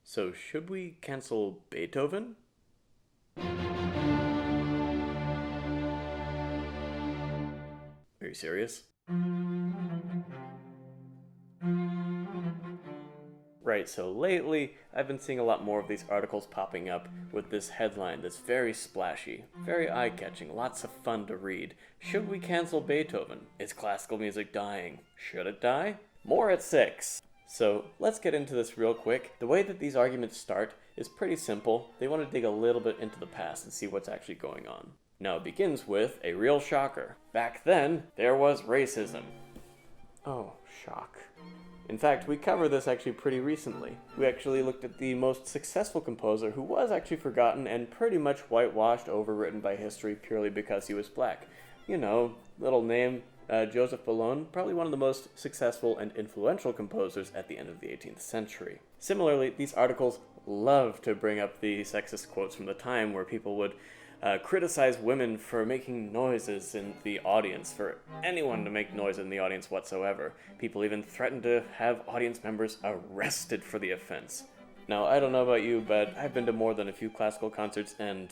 So should we cancel Beethoven? Are you serious? Right, so lately I've been seeing a lot more of these articles popping up with this headline that's very splashy, very eye-catching, lots of fun to read. Should we cancel Beethoven? Is classical music dying? Should it die? More at 6. So let's get into this real quick. The way that these arguments start is pretty simple. They want to dig a little bit into the past and see what's actually going on. Now it begins with a real shocker. Back then, there was racism. Oh, shock. In fact, we covered this actually pretty recently. We actually looked at the most successful composer who was actually forgotten and pretty much whitewashed, overwritten by history purely because he was black. You know, little name, Joseph Boulogne, probably one of the most successful and influential composers at the end of the 18th century. Similarly, these articles love to bring up the sexist quotes from the time where people would criticize women for making noises in the audience, for anyone to make noise in the audience whatsoever. People even threatened to have audience members arrested for the offense. Now, I don't know about you, but I've been to more than a few classical concerts, and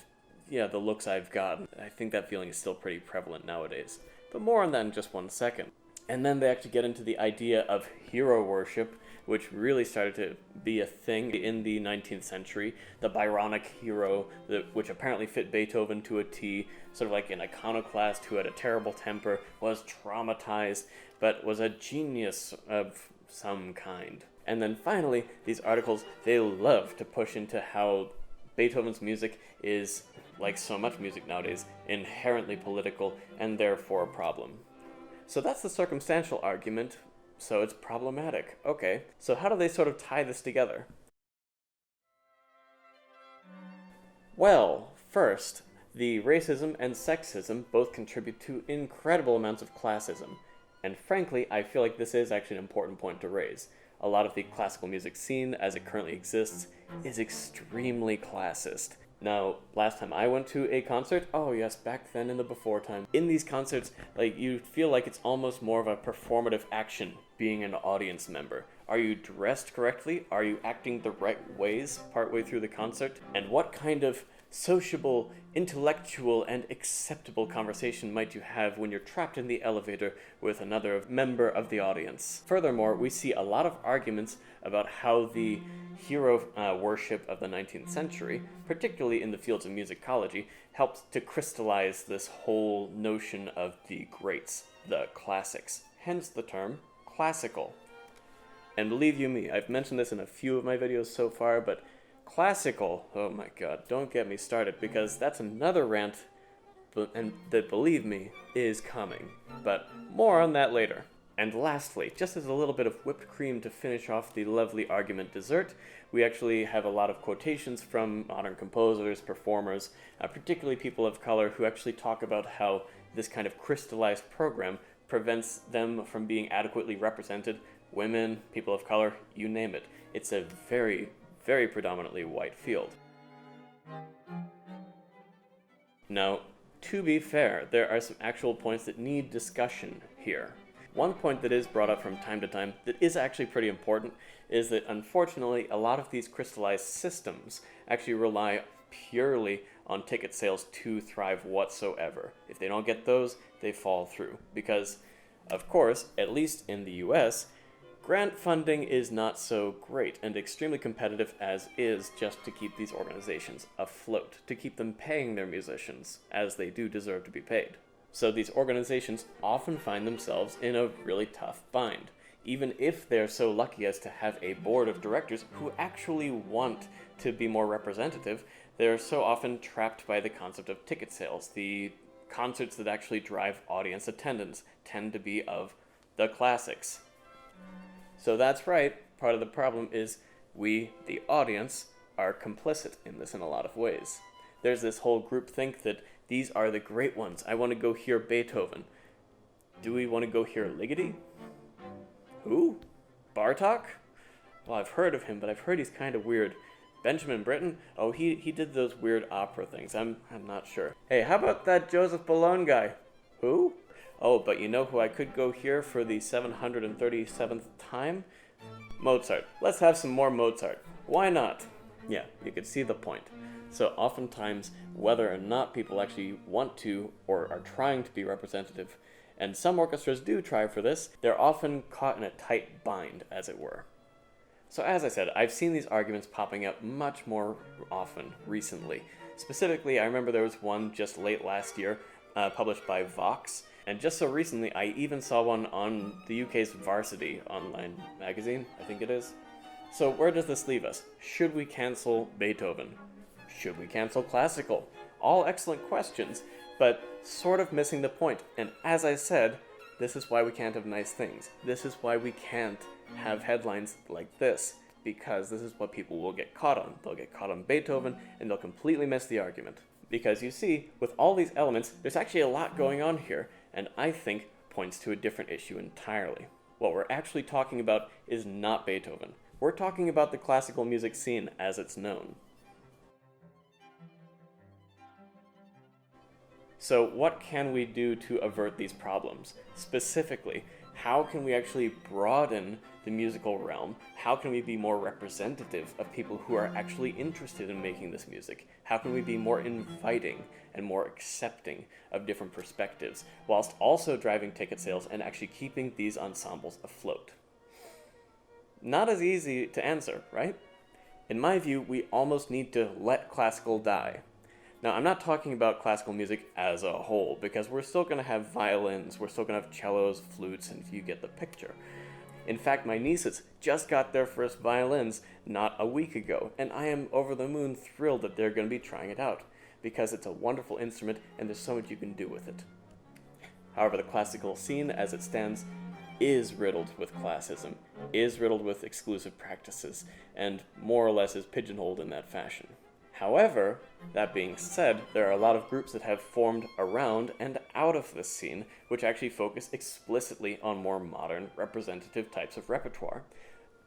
yeah, the looks I've gotten, I think that feeling is still pretty prevalent nowadays. But more on that in just 1 second. And then they actually get into the idea of hero worship, which really started to be a thing in the 19th century. The Byronic hero, which apparently fit Beethoven to a T, sort of like an iconoclast who had a terrible temper, was traumatized, but was a genius of some kind. And then finally, these articles, they love to push into how Beethoven's music is, like so much music nowadays, inherently political and therefore a problem. So that's the circumstantial argument, so it's problematic. Okay, so how do they sort of tie this together? Well, first, the racism and sexism both contribute to incredible amounts of classism. And frankly, I feel like this is actually an important point to raise. A lot of the classical music scene, as it currently exists, is extremely classist. Now, last time I went to a concert, oh yes, back then in the before time, in these concerts, like, you feel like it's almost more of a performative action being an audience member. Are you dressed correctly? Are you acting the right ways partway through the concert? And what kind of sociable, intellectual, and acceptable conversation might you have when you're trapped in the elevator with another member of the audience? Furthermore, we see a lot of arguments about how the hero worship of the 19th century, particularly in the fields of musicology, helped to crystallize this whole notion of the greats, the classics, hence the term classical. And believe you me, I've mentioned this in a few of my videos so far, but classical, oh my god, don't get me started, because that's another rant, and that, believe me, is coming. But more on that later. And lastly, just as a little bit of whipped cream to finish off the lovely argument dessert, we actually have a lot of quotations from modern composers, performers, particularly people of color, who actually talk about how this kind of crystallized program prevents them from being adequately represented. Women, people of color, you name it. It's a very, very predominantly white field. Now, to be fair, there are some actual points that need discussion here. One point that is brought up from time to time that is actually pretty important is that unfortunately a lot of these crystallized systems actually rely purely on ticket sales to thrive whatsoever. If they don't get those, they fall through. Because, of course, at least in the US, grant funding is not so great and extremely competitive as is, just to keep these organizations afloat, to keep them paying their musicians, as they do deserve to be paid. So these organizations often find themselves in a really tough bind, even if they're so lucky as to have a board of directors who actually want to be more representative. They're so often trapped by the concept of ticket sales. The concerts that actually drive audience attendance tend to be of the classics. So that's right, part of the problem is we, the audience, are complicit in this in a lot of ways. There's this whole groupthink that these are the great ones. I want to go hear Beethoven. Do we want to go hear Ligeti? Who? Bartok? Well, I've heard of him, but I've heard he's kind of weird. Benjamin Britten? Oh, he did those weird opera things. I'm not sure. Hey, how about that Joseph Boulogne guy? Who? Oh, but you know who I could go hear for the 737th time? Mozart. Let's have some more Mozart. Why not? Yeah, you could see the point. So oftentimes, whether or not people actually want to or are trying to be representative, and some orchestras do try for this, they're often caught in a tight bind, as it were. So as I said, I've seen these arguments popping up much more often recently. Specifically, I remember there was one just late last year, published by Vox, and just so recently I even saw one on the UK's Varsity online magazine, I think it is. So where does this leave us? Should we cancel Beethoven? Should we cancel classical? All excellent questions, but sort of missing the point. And as I said, this is why we can't have nice things. This is why we can't have headlines like this, because this is what people will get caught on. They'll get caught on Beethoven, and they'll completely miss the argument. Because you see, with all these elements, there's actually a lot going on here, and I think points to a different issue entirely. What we're actually talking about is not Beethoven. We're talking about the classical music scene as it's known. So what can we do to avert these problems? Specifically, how can we actually broaden the musical realm? How can we be more representative of people who are actually interested in making this music? How can we be more inviting and more accepting of different perspectives, whilst also driving ticket sales and actually keeping these ensembles afloat? Not as easy to answer, right? In my view, we almost need to let classical die. Now, I'm not talking about classical music as a whole, because we're still going to have violins, we're still going to have cellos, flutes, and you get the picture. In fact, my nieces just got their first violins not a week ago, and I am over the moon thrilled that they're going to be trying it out, because it's a wonderful instrument and there's so much you can do with it. However, the classical scene as it stands is riddled with classism, is riddled with exclusive practices, and more or less is pigeonholed in that fashion. However, that being said, there are a lot of groups that have formed around and out of this scene, which actually focus explicitly on more modern, representative types of repertoire.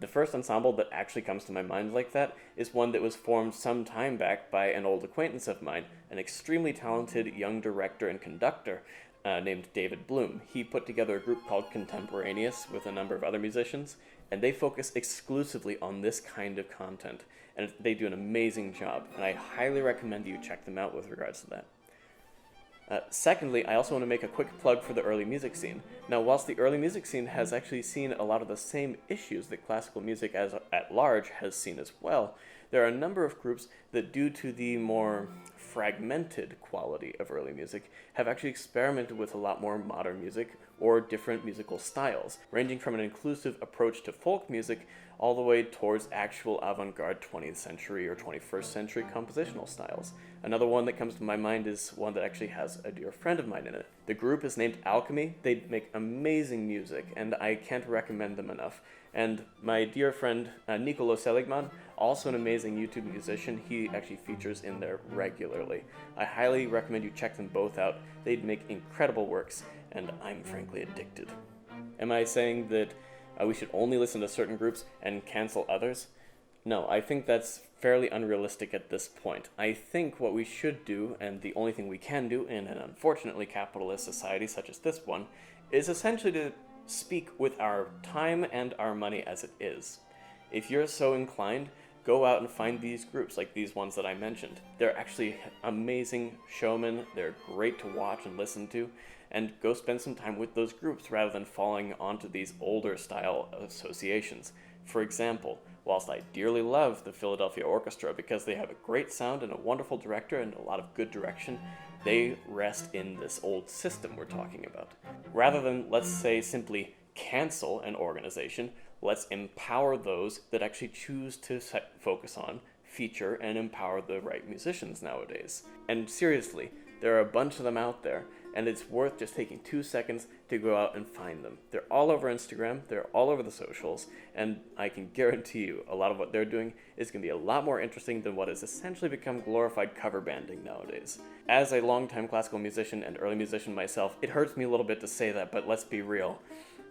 The first ensemble that actually comes to my mind like that is one that was formed some time back by an old acquaintance of mine, an extremely talented young director and conductor named David Bloom. He put together a group called Contemporaneous with a number of other musicians, and they focus exclusively on this kind of content. And they do an amazing job, and I highly recommend you check them out with regards to that. Secondly, I also want to make a quick plug for the early music scene. Now, whilst the early music scene has actually seen a lot of the same issues that classical music at large has seen as well, there are a number of groups that, due to the more fragmented quality of early music, have actually experimented with a lot more modern music or different musical styles, ranging from an inclusive approach to folk music all the way towards actual avant-garde 20th century or 21st century compositional styles. Another one that comes to my mind is one that actually has a dear friend of mine in it. The group is named Alchemy. They make amazing music, and I can't recommend them enough. And my dear friend Nicolo Seligman, also an amazing YouTube musician, he actually features in there regularly. I highly recommend you check them both out. They'd make incredible works, and I'm frankly addicted. Am I saying that we should only listen to certain groups and cancel others? No, I think that's fairly unrealistic at this point. I think what we should do, and the only thing we can do in an unfortunately capitalist society such as this one, is essentially to speak with our time and our money as it is. If you're so inclined, go out and find these groups like these ones that I mentioned. They're actually amazing showmen, they're great to watch and listen to, and go spend some time with those groups rather than falling onto these older style associations. For example, whilst I dearly love the Philadelphia Orchestra because they have a great sound and a wonderful director and a lot of good direction, they rest in this old system we're talking about. Rather than, let's say, simply cancel an organization, let's empower those that actually choose to focus on, feature, and empower the right musicians nowadays. And seriously, there are a bunch of them out there, and it's worth just taking 2 seconds to go out and find them. They're all over Instagram, they're all over the socials, and I can guarantee you a lot of what they're doing is going to be a lot more interesting than what has essentially become glorified cover banding nowadays. As a longtime classical musician and early musician myself, it hurts me a little bit to say that, but let's be real.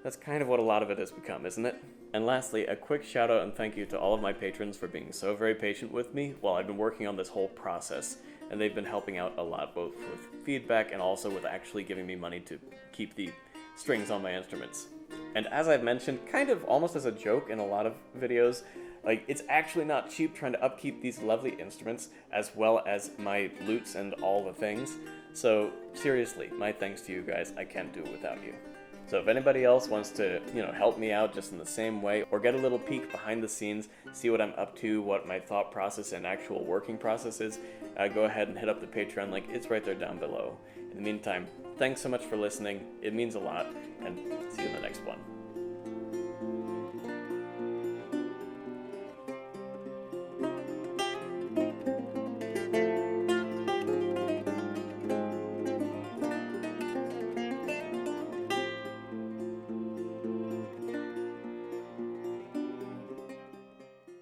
That's kind of what a lot of it has become, isn't it? And lastly, a quick shout out and thank you to all of my patrons for being so very patient with me while I've been working on this whole process. And they've been helping out a lot, both with feedback and also with actually giving me money to keep the strings on my instruments. And as I've mentioned, kind of almost as a joke in a lot of videos, Like, it's actually not cheap trying to upkeep these lovely instruments, as well as my lutes and all the things. So, seriously, my thanks to you guys. I can't do it without you. So if anybody else wants to, help me out just in the same way, or get a little peek behind the scenes, see what I'm up to, what my thought process and actual working process is, go ahead and hit up the Patreon link. It's right there down below. In the meantime, thanks so much for listening. It means a lot, and see you in the next one.